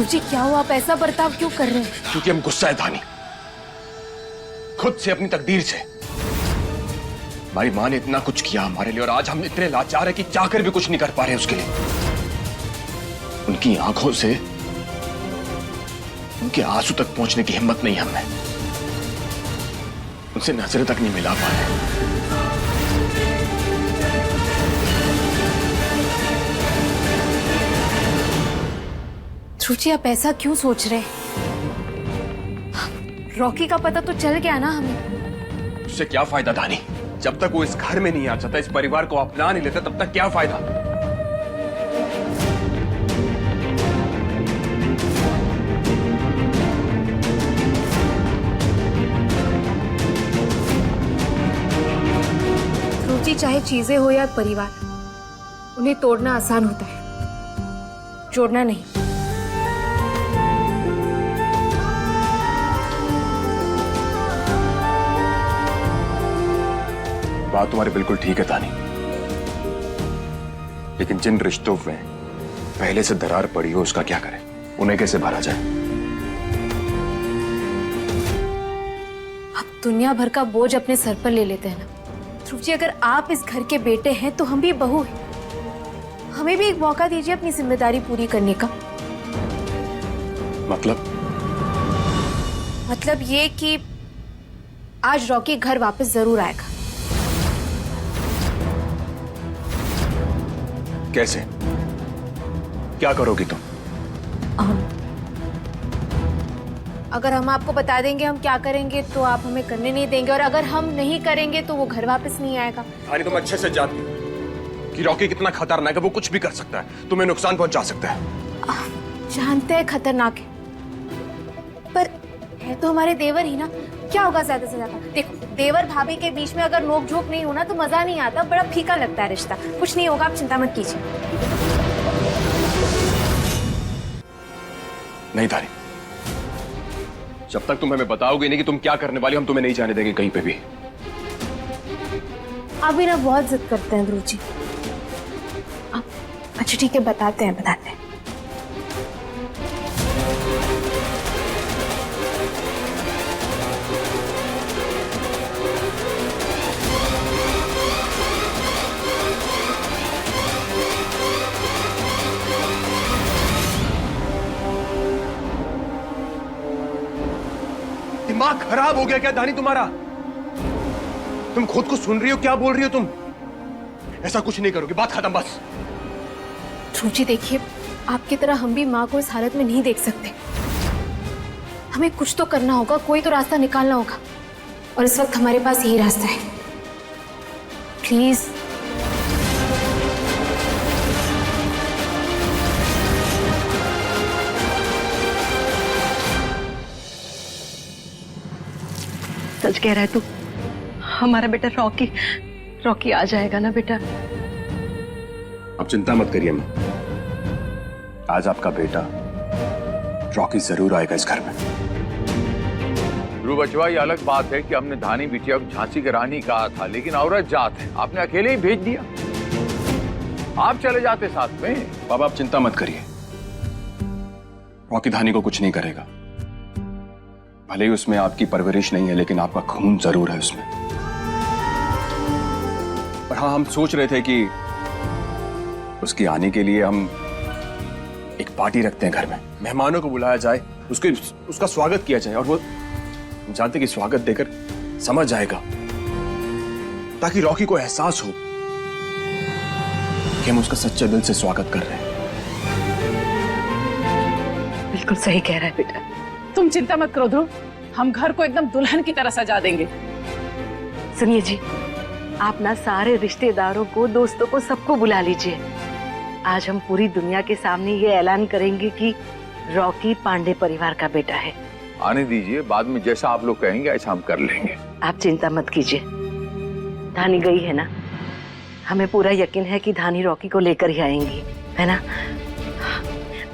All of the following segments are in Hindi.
ध्रुव जी क्या हुआ? आप ऐसा बर्ताव क्यों कर रहे हैं? क्योंकि हम गुस्सा है धानी, खुद से, अपनी तकदीर से। हमारी माँ ने इतना कुछ किया हमारे लिए और आज हम इतने लाचार है कि चाहकर भी कुछ नहीं कर पा रहे उसके लिए। उनकी आंखों से उनके आंसू तक पहुंचने की हिम्मत नहीं हमें, उनसे नजरें तक नहीं मिला पा रहे। ध्रुव जी आप ऐसा क्यों सोच रहे हैं? रॉकी का पता तो चल गया ना हमें। उससे क्या फायदा धानी? जब तक वो इस घर में नहीं आ जाता, इस परिवार को अपना नहीं लेता, तब तक क्या फायदा? ध्रुव जी चाहे चीजें हो या परिवार, उन्हें तोड़ना आसान होता है, जोड़ना नहीं। बात तुम्हारी बिल्कुल ठीक है तानी, लेकिन जिन रिश्तों में पहले से दरार पड़ी हो उसका क्या करें? उन्हें कैसे भरा जाए? आप दुनिया भर का बोझ अपने सर पर ले लेते हैं ना ध्रुव जी। अगर आप इस घर के बेटे हैं तो हम भी बहू हैं, हमें भी एक मौका दीजिए अपनी जिम्मेदारी पूरी करने का। मतलब ये कि आज रॉकी घर वापस जरूर आएगा। कैसे? क्या करोगी तुम? अगर हम आपको बता देंगे हम क्या करेंगे तो आप हमें करने नहीं देंगे, और अगर हम नहीं करेंगे तो वो घर वापस नहीं आएगा। धानी तुम अच्छे से जानती हो कि रॉकी कितना खतरनाक है, वो कुछ भी कर सकता है, तुम्हें नुकसान पहुंचा सकता है। जानते हैं खतरनाक है, पर है तो हमारे देवर ही ना। क्या होगा ज्यादा से ज्यादा? देखो, देवर भाभी के बीच में अगर नोक झोंक नहीं होना तो मजा नहीं आता, बड़ा फीका लगता है रिश्ता। कुछ नहीं होगा, आप चिंता मत कीजिए। नहीं धानी, जब तक तुम हमें बताओगे नहीं कि तुम क्या करने वाली, हम तुम्हें नहीं जाने देंगे कहीं पे भी। आप भी ना बहुत जिद करते हैं ध्रुव जी। अच्छा ठीक है, बताते हैं। दिमाग खराब हो गया क्या धानी तुम्हारा? तुम खुद को सुन रही हो? क्या बोल रही हो तुम? ऐसा कुछ नहीं करोगे, बात खत्म बस। ध्रुव जी देखिए, आपकी तरह हम भी माँ को इस हालत में नहीं देख सकते। हमें कुछ तो करना होगा, कोई तो रास्ता निकालना होगा, और इस वक्त हमारे पास यही रास्ता है। प्लीज सच कह रहा है तू? हमारा बेटा रॉकी आ जाएगा ना बेटा? अब चिंता मत करिए मां, आज आपका बेटा रॉकी जरूर आएगा इस घर में। ध्रुव बचवा, ये अलग बात है कि हमने धानी बिटिया को झांसी की रानी कहा था, लेकिन औरत जात है, आपने अकेले ही भेज दिया। आप चले जाते साथ में। बाबा आप चिंता मत करिए, रॉकी धानी को कुछ नहीं करेगा। भले ही उसमें आपकी परवरिश नहीं है, लेकिन आपका खून जरूर है उसमें। पर हाँ, हम सोच रहे थे कि उसके आने के लिए हम एक पार्टी रखते हैं घर में, मेहमानों को बुलाया जाए, उसका स्वागत किया जाए, और वो हम जानते कि स्वागत देकर समझ जाएगा, ताकि रॉकी को एहसास हो कि हम उसका सच्चे दिल से स्वागत कर रहे हैं। बिल्कुल सही कह रहा है बेटा। तुम चिंता मत करो ध्रुव, हम घर को एकदम दुल्हन की तरह सजा देंगे। सुनिए जी, आप ना सारे रिश्तेदारों को, दोस्तों को, सबको बुला लीजिए। आज हम पूरी दुनिया के सामने ये ऐलान करेंगे कि रॉकी पांडे परिवार का बेटा है। आने दीजिए, बाद में जैसा आप लोग कहेंगे ऐसा हम कर लेंगे। आप चिंता मत कीजिए। धानी गई है ना, हमें पूरा यकीन है कि धानी रॉकी को लेकर ही आएंगी, है ना?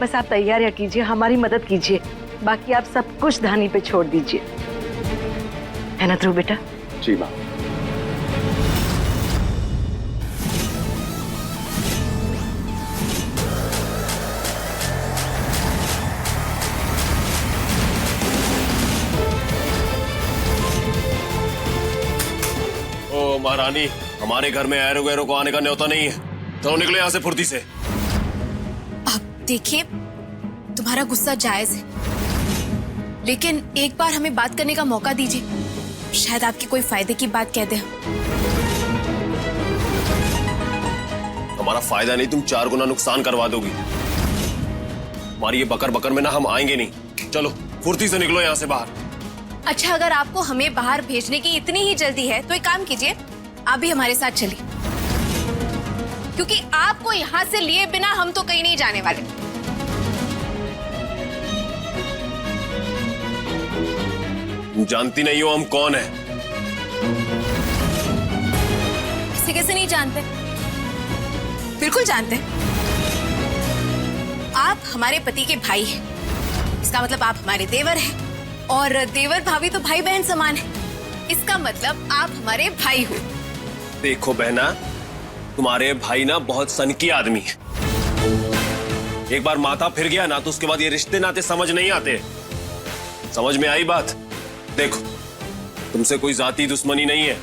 बस आप तैयारियां कीजिए, हमारी मदद कीजिए, बाकी आप सब कुछ धानी पे छोड़ दीजिए, है ना ध्रुव बेटा? जी माँ। महारानी, हमारे घर में ऐरो गैरो को आने का न्योता नहीं है। चलो निकलो यहाँ से फुर्ती से। अब देखिए, तुम्हारा गुस्सा जायज है, लेकिन एक बार हमें बात करने का मौका दीजिए। शायद आपकी कोई फायदे की बात कह दे। हमारा फायदा नहीं, तुम 4 गुना नुकसान करवा दोगी। हमारी ये बकर बकर में ना हम आएंगे नहीं। चलो फुर्ती से निकलो यहाँ से बाहर। अच्छा, अगर आपको हमें बाहर भेजने की इतनी ही जल्दी है तो एक काम कीजिए, आप भी हमारे साथ चलिए, क्योंकि आपको यहाँ से लिए बिना हम तो कहीं नहीं जाने वाले। तुम जानती नहीं हो हम कौन है। कैसे नहीं जानते? बिल्कुल जानते हैं। आप हमारे पति के भाई हैं। इसका मतलब आप हमारे देवर हैं, और देवर भाभी तो भाई बहन समान है। इसका मतलब आप हमारे भाई हो। देखो बहना, तुम्हारे भाई ना बहुत सनकी आदमी है। एक बार माथा फिर गया ना तो उसके बाद ये रिश्ते नाते समझ नहीं आते। समझ में आई बात? देखो, तुमसे कोई जाती दुश्मनी नहीं है,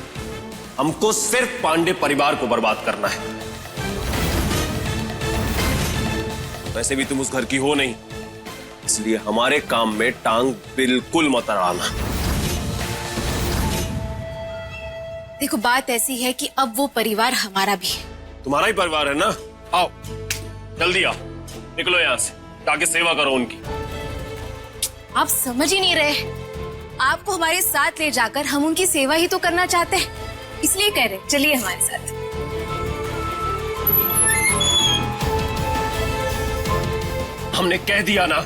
हमको सिर्फ पांडे परिवार को बर्बाद करना है। वैसे भी तुम उस घर की हो नहीं, इसलिए हमारे काम में टांग बिल्कुल मत अड़ाना। देखो, बात ऐसी है कि अब वो परिवार हमारा भी है। तुम्हारा ही परिवार है ना? आओ जल्दी आओ, निकलो यहाँ से, ताकि सेवा करो उनकी। आप समझ ही नहीं रहे। आपको हमारे साथ ले जाकर हम उनकी सेवा ही तो करना चाहते हैं, इसलिए कह रहे चलिए हमारे साथ। हमने कह दिया ना,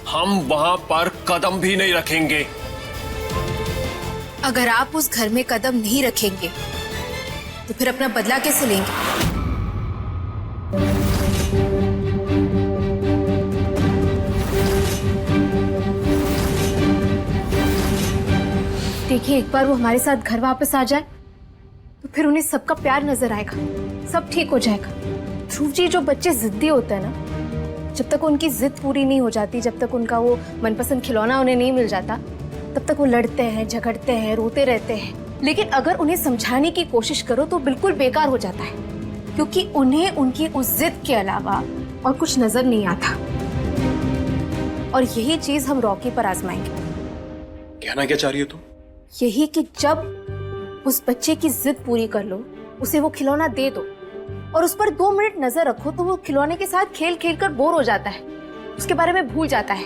हम वहां पर कदम भी नहीं रखेंगे। अगर आप उस घर में कदम नहीं रखेंगे तो फिर अपना बदला कैसे लेंगे? देखिए, एक बार वो हमारे साथ घर वापस आ जाए तो फिर उन्हें सबका प्यार नजर आएगा, सब ठीक हो जाएगा। ध्रुव जी, जो बच्चे जिद्दी होते हैं ना, जब तक उनकी जिद पूरी नहीं हो जाती, जब तक उनका वो मनपसंद खिलौना उन्हें नहीं मिल जाता, तब तक वो लड़ते हैं, झगड़ते हैं, रोते रहते हैं। लेकिन अगर उन्हें समझाने की कोशिश करो तो बिल्कुल बेकार हो जाता है, क्योंकि उन्हें उनकी उस जिद के अलावा और कुछ नजर नहीं आता। और यही चीज हम रॉकी पर आजमाएंगे। कहना क्या चाह रही हो तुम? यही कि जब उस बच्चे की जिद पूरी कर लो, उसे वो खिलौना दे दो और उस पर 2 मिनट नजर रखो, तो वो खिलौने के साथ खेल खेल कर बोर हो जाता है, उसके बारे में भूल जाता है।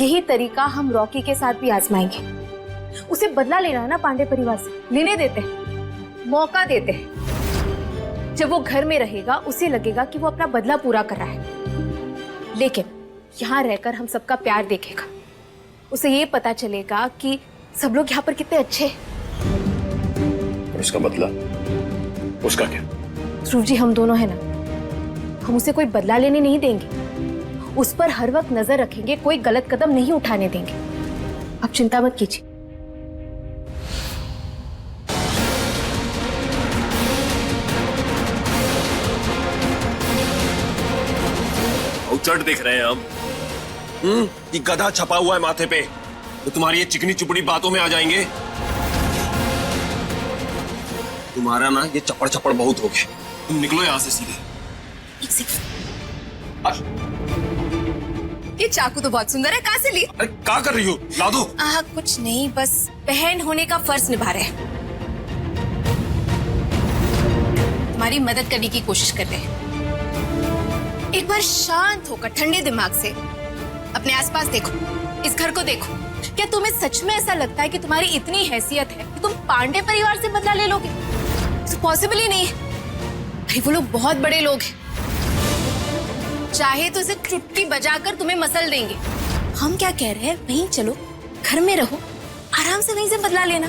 यही तरीका हम रॉकी के साथ भी आजमाएंगे। उसे बदला लेना है ना पांडे परिवार से, लेने देते हैं, मौका देते हैं। जब वो घर में रहेगा उसे लगेगा कि वो अपना बदला पूरा कर रहा है, लेकिन यहाँ रहकर हम सबका प्यार देखेगा। उसे ये पता चलेगा कि सब लोग यहाँ पर कितने अच्छे हैं। और उसका बदला? उसका क्या? ध्रुव जी, हम दोनों है ना, हम उसे कोई बदला लेने नहीं देंगे, उस पर हर वक्त नजर रखेंगे, कोई गलत कदम नहीं उठाने देंगे। आप चिंता मत कीजिए। उचट दिख रहे हैं हम। ये गधा छपा हुआ है माथे पे, तो तुम्हारी ये चिकनी चुपड़ी बातों में आ जाएंगे। तुम्हारा ना ये चपड़ चपड़ बहुत हो गया। तुम निकलो यहाँ से सीधे। एक सेकंड, ये चाकू तो बहुत सुंदर है, कहाँ से ली? अरे क्या कर रही हो? ला दो। कुछ नहीं, बस बहन होने का फर्ज निभा रहे हैं, तुम्हारी मदद करने की कोशिश कर रहे हैं। एक बार शांत होकर ठंडे दिमाग से अपने आसपास देखो, इस घर को देखो। क्या तुम्हें सच में ऐसा लगता है कि तुम्हारी इतनी हैसियत है कि तुम पांडे परिवार से बदला ले लोगे? तो पॉसिबल ही नहीं है। अरे वो लोग बहुत बड़े लोग हैं, चाहे तो इसे चुटकी बजाकर तुम्हें मसल देंगे। हम क्या कह रहे हैं, वहीं चलो, घर में रहो, आराम से वहीं से बदला लेना।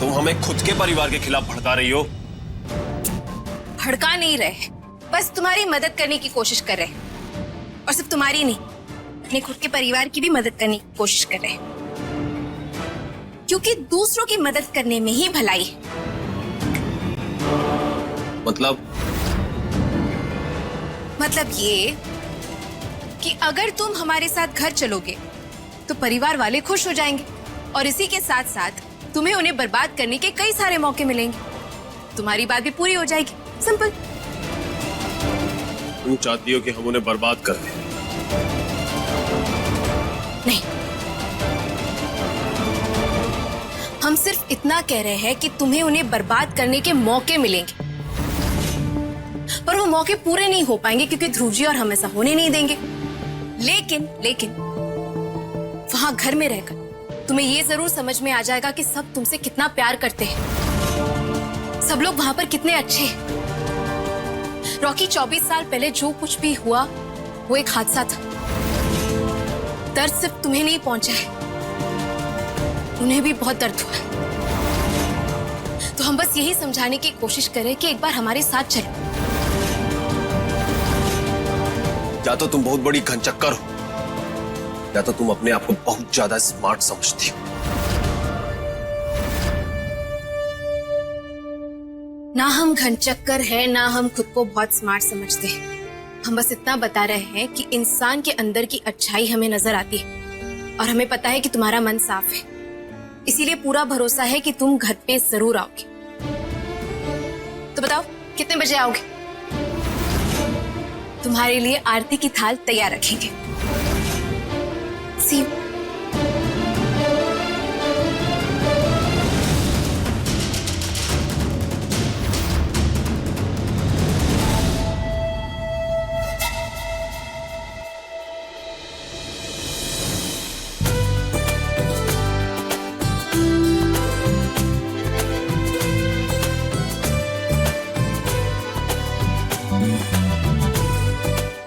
तुम हमें खुद के परिवार के खिलाफ भड़का रही हो। भड़का नहीं रहे, बस तुम्हारी मदद करने की कोशिश कर रहे हैं, और सिर्फ तुम्हारी नहीं, अपने खुद के परिवार की भी मदद करने की कोशिश कर रहे हैं, क्योंकि दूसरों की मदद करने में ही भलाई है। मतलब ये कि अगर तुम हमारे साथ घर चलोगे तो परिवार वाले खुश हो जाएंगे और इसी के साथ साथ तुम्हें उन्हें बर्बाद करने के कई सारे मौके मिलेंगे। तुम्हारी बात भी पूरी हो जाएगी। सिंपल। तुम चाहती हो कि हम उन्हें बर्बाद कर दें? नहीं, हम सिर्फ इतना कह रहे हैं कि तुम्हें उन्हें बर्बाद करने के मौके मिलेंगे, पर वो मौके पूरे नहीं हो पाएंगे क्योंकि ध्रुव जी और हम ऐसा होने नहीं देंगे। लेकिन वहां घर में रहकर तुम्हें ये जरूर समझ में आ जाएगा कि सब तुमसे कितना प्यार करते हैं, सब लोग वहां पर कितने अच्छे हैं। रॉकी 24 साल पहले जो कुछ भी हुआ वो एक हादसा था। दर्द सिर्फ तुम्हें नहीं पहुंचा है, उन्हें भी बहुत दर्द हुआ है। तो हम बस यही समझाने की कोशिश करें कि एक बार हमारे साथ चलो। या तो तुम बहुत बड़ी घनचक्कर हो, या तो तुम अपने आप को बहुत ज्यादा स्मार्ट समझती हो। ना हम घनचक्कर है, ना हम खुद को बहुत स्मार्ट समझते हैं। हम बस इतना बता रहे हैं कि इंसान के अंदर की अच्छाई हमें नजर आती है और हमें पता है कि तुम्हारा मन साफ है, इसीलिए पूरा भरोसा है कि तुम घर पे जरूर आओगे। तो बताओ कितने बजे आओगे? तुम्हारे लिए आरती की थाल तैयार रखेंगे। See you.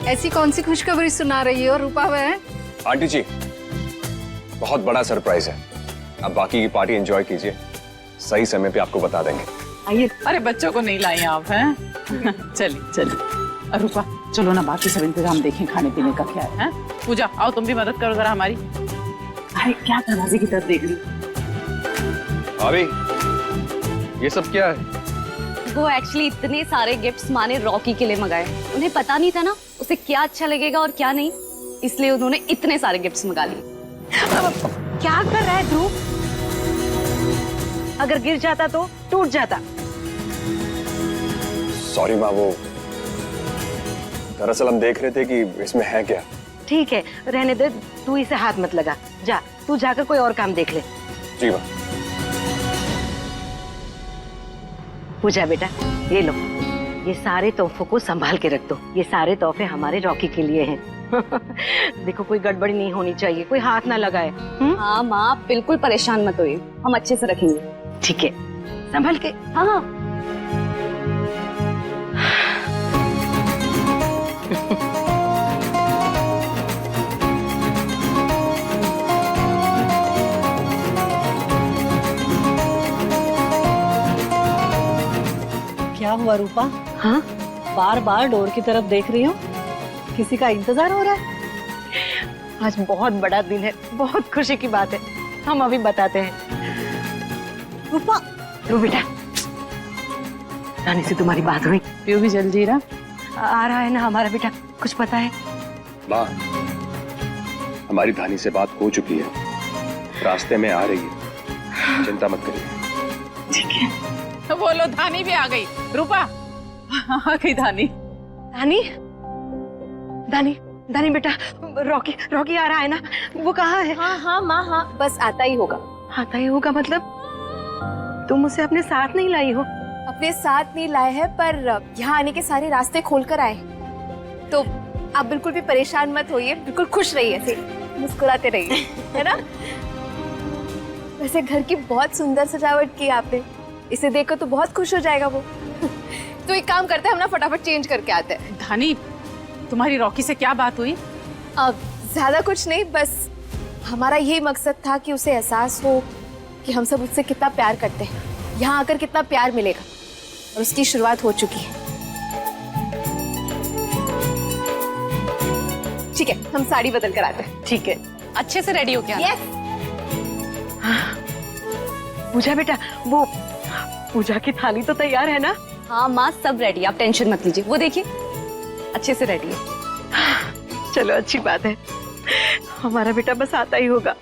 ऐसी कौन सी खुशखबरी सुना रही हो रूपा बहन? आंटी जी, बहुत बड़ा सरप्राइज है। अब बाकी की पार्टी एंजॉय कीजिए, सही समय पे आपको बता देंगे। आइए। अरे बच्चों को नहीं लाए आप हैं? चलिए। रूपा चलो ना, बाकी सब इंतजाम देखें, खाने पीने का क्या है? पूजा आओ तुम भी मदद करो जरा हमारी। अरे क्या दरवाजे की तरफ देख रही? अभी ये सब क्या है? वो एक्चुअली इतने सारे गिफ्ट्स माँ ने रॉकी के लिए मंगाए। उन्हें पता नहीं था ना उसे क्या अच्छा लगेगा और क्या नहीं, इसलिए उन्होंने इतने सारे गिफ्ट्स मंगा लिए। क्या कर रहा है ध्रुव? अगर गिर जाता तो टूट जाता। सॉरी माँ, वो दरअसल हम देख रहे थे कि इसमें है क्या। ठीक है, रहने दे, तू इसे हाथ मत लगा। जा, तू जाकर कोई और काम देख ले। जी माँ। पूजा बेटा, ये लो, ये सारे तोहफों को संभाल के रख दो। ये सारे तोहफे हमारे रॉकी के लिए हैं। देखो कोई गड़बड़ी नहीं होनी चाहिए, कोई हाथ ना लगाए। हाँ माँ, बिल्कुल परेशान मत होइए, हम अच्छे से रखेंगे। ठीक है, संभाल के। हाँ हाँ। क्या हुआ रूपा? हाँ, बार बार डोर की तरफ देख रही हो, किसी का इंतजार हो रहा है? आज बहुत बड़ा दिन है, बहुत खुशी की बात है, हम अभी बताते हैं। रूपा, रो बेटा, रानी से तुम्हारी बात हुई? पियो भी जलजीरा आ रहा है ना हमारा बेटा, कुछ पता है? माँ, हमारी धानी से बात हो चुकी है, रास्ते में आ रही है, चिंता मत करिए। ठीक है। तो बोलो, धानी भी आ गई। रूपा आ गई धानी। धानी, धानी, धानी बेटा, रॉकी आ रहा है ना? वो कहाँ है? हाँ हाँ माँ, हाँ बस आता ही होगा। आता ही होगा मतलब? तुम उसे अपने साथ नहीं लाई हो? अपने साथ नहीं लाए हैं, पर यहाँ आने के सारे रास्ते खोल कर आए। तो आप बिल्कुल भी परेशान मत होइए, बिल्कुल खुश रहिए, ऐसे मुस्कुराते रहिए, है ना? वैसे घर की बहुत सुंदर सजावट की आपने, इसे देखकर तो बहुत खुश हो जाएगा वो। तो एक काम करते हैं, हम ना फटाफट चेंज करके आते हैं। धानी, तुम्हारी रॉकी से क्या बात हुई? अब ज्यादा कुछ नहीं, बस हमारा यही मकसद था कि उसे एहसास हो कि हम सब उससे कितना प्यार करते हैं, यहाँ आकर कितना प्यार मिलेगा, और उसकी शुरुआत हो चुकी है। ठीक है, हम साड़ी बदल कर आते हैं। ठीक है। अच्छे से रेडी हो क्या? यस। पूजा बेटा, वो पूजा की थाली तो तैयार है ना? हाँ माँ, सब रेडी, आप टेंशन मत लीजिए। वो देखिए अच्छे से रेडी है। चलो अच्छी बात है। हमारा बेटा बस आता ही होगा।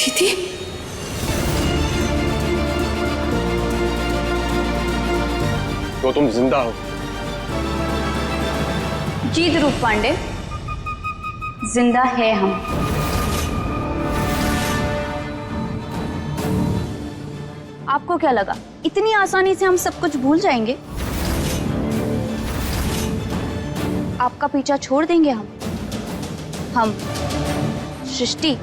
दीदी, तो तुम जिंदा हो? जी ध्रुव पांडे, जिंदा है हम। आपको क्या लगा इतनी आसानी से हम सब कुछ भूल जाएंगे? आपका पीछा छोड़ देंगे हम सृष्टि?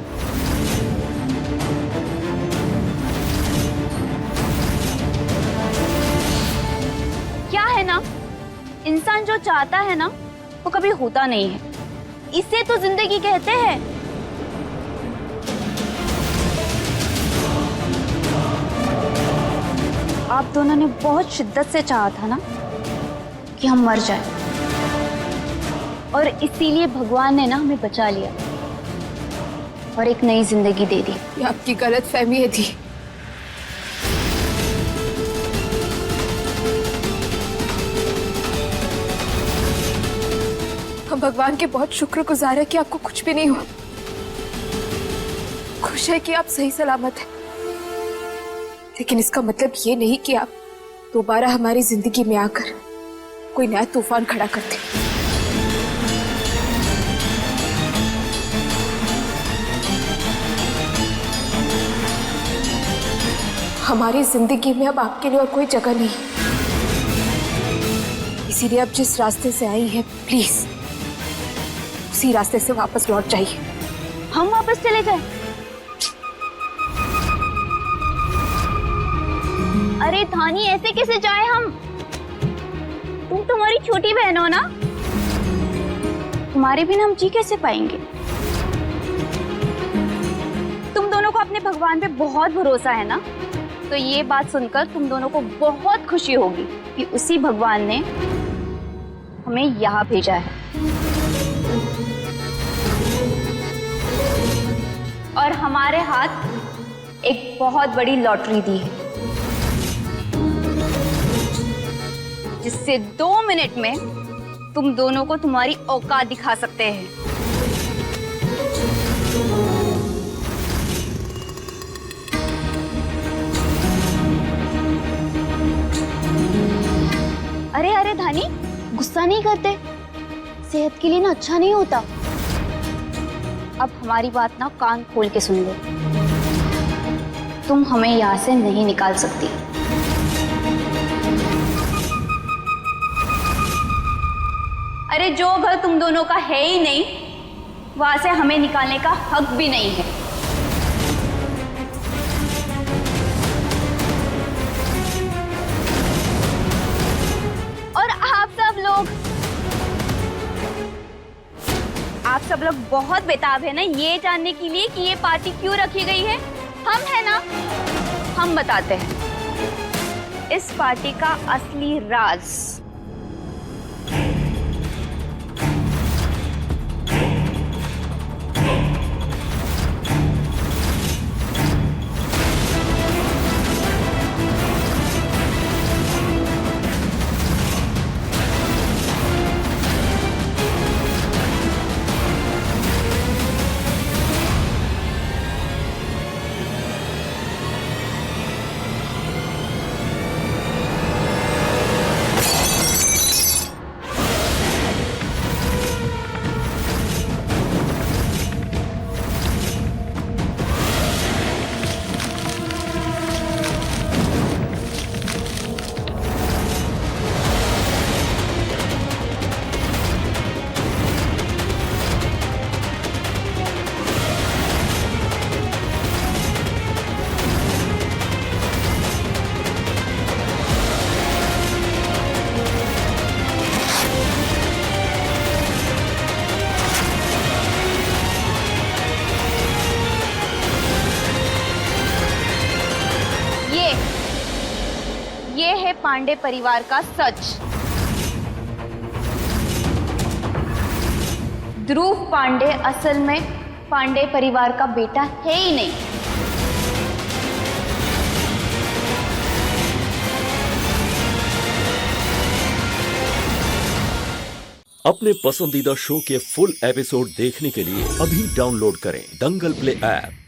क्या है ना, इंसान जो चाहता है ना वो कभी होता नहीं है, इसे तो जिंदगी कहते हैं। आप दोनों ने बहुत शिद्दत से चाहा था ना कि हम मर जाएं, और इसीलिए भगवान ने ना हमें बचा लिया और एक नई जिंदगी दे दी। ये आपकी गलत फहमी है दी। हम भगवान के बहुत शुक्रगुजार है कि आपको कुछ भी नहीं हुआ। खुश है कि आप सही सलामत हैं, लेकिन इसका मतलब ये नहीं कि आप दोबारा हमारी जिंदगी में आकर कोई नया तूफान खड़ा करते। हमारी जिंदगी में अब आपके लिए और कोई जगह नहीं, इसीलिए आप जिस रास्ते से आई हैं प्लीज उसी रास्ते से वापस लौट जाइए। हम वापस चले जाएं? अरे धानी, ऐसे कैसे जाए हम? तुम तुम्हारी छोटी बहन हो ना, तुम्हारे बिना हम जी कैसे पाएंगे? तुम दोनों को अपने भगवान पे बहुत भरोसा है ना, तो ये बात सुनकर तुम दोनों को बहुत खुशी होगी कि उसी भगवान ने हमें यहाँ भेजा है और हमारे हाथ एक बहुत बड़ी लॉटरी दी है, जिससे 2 मिनट में तुम दोनों को तुम्हारी औकात दिखा सकते हैं। अरे अरे धानी, गुस्सा नहीं करते, सेहत के लिए ना अच्छा नहीं होता। अब हमारी बात ना कान खोल के सुन लो, तुम हमें यहाँ से नहीं निकाल सकती। अरे जो घर तुम दोनों का है ही नहीं, वहां से हमें निकालने का हक भी नहीं है। और आप सब लोग बहुत बेताब है ना ये जानने के लिए कि ये पार्टी क्यों रखी गई है। हम है ना, हम बताते हैं इस पार्टी का असली राज। ये है पांडे परिवार का सच। ध्रुव पांडे असल में पांडे परिवार का बेटा है ही नहीं। अपने पसंदीदा शो के फुल एपिसोड देखने के लिए अभी डाउनलोड करें दंगल प्ले ऐप।